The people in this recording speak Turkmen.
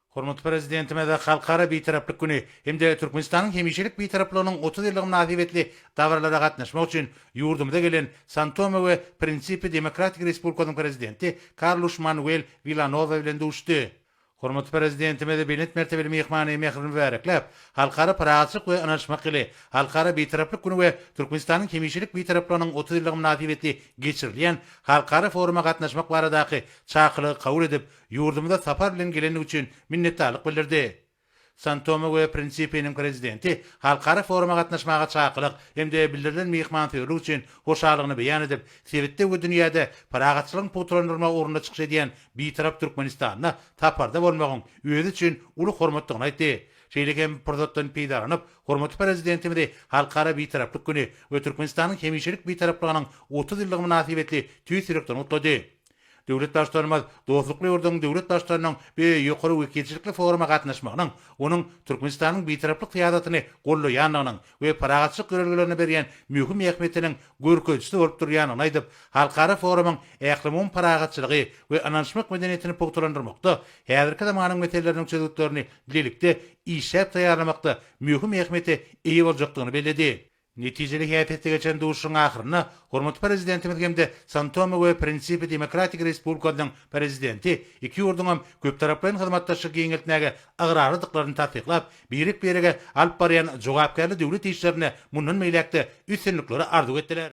Hormatly prezidentime de halkara bitaraplyk güni hemde Türkmenistanyň hemişelik bitaraplığının 30 ýyllyk münasibetli dawarlara gatnaşmak üçin ýurdumyza gelen Santoma we Prinsipi Demokratik Respublikasynyň prezidenti Carlos Manuel Villanova bilen duşdy. Hormatly prezidentime de bilet mertebeli mehmany mehrini berekläp, halkara praçyk we anaşmak ile halkara bitaraplyk güni we Türkmenistanyň hemişelik bitaraplığının 30 ýyllyk münasibetli geçirilýän halkara foruma gatnaşmak baradaky çakylygy kabul edip, ýurdumyza sapar bilen geleni üçin minnetdarlyk bildirdi. Santoma we Prinsipi'nin prezidenti halkara foruma gatnaşmaga çakylyk hemde bildirilen mehmançylyk üçin hoşalygyny beýan edip, sebitde we dünýäde paragatçylygyň putrandyrma uğrunda çykyş edýän bitarap Türkmenistanyna taparda bolmagyň özi üçin uly hormatlygyny aýtdy. Şeýle hem prototdan peýdaranyp, hormatly prezidentimiz halkara bitaraplyk güni we Türkmenistanyň hemişelik bitaraplığynyň 30 ýyllyk münasibetli tüýsürekden utlady. Döwlet başlarymyz dostlukly ýurdun döwlet başlarynyň bir ýokary wekilçilikli foruma gatnaşmagynyň, onuň Türkmenistanyň bitaraplyk syýasatyny gollaýanynyň we paragatçylyk görelgilerini berýän mühim ähmiýetiniň görkezçisi bolup durýanyny aýdyp, halkara forumyň ählimum paragatçylygy we ananşmak medeniýetini pogturandyrmakda, häzirki zamanyň meselelerini çözüklerini dilelikde işäp taýýarlamakda mühim ähmiýeti eýe boljakdygyny bellädi. Netijeli häýetde geçen duşuň ahyryna hormatly prezidentimiz hemde Santoma we Prinsipi Demokratik Respublikasynyň prezidenti iki ýurduň köp taraply hyzmatdaşlyk giňeltnäge agrarlyklaryny tatbiklap, birik berige alyp barýan jogapkärli döwlet işlerine mundan meýlekde üstünlikleri arzu etdiler.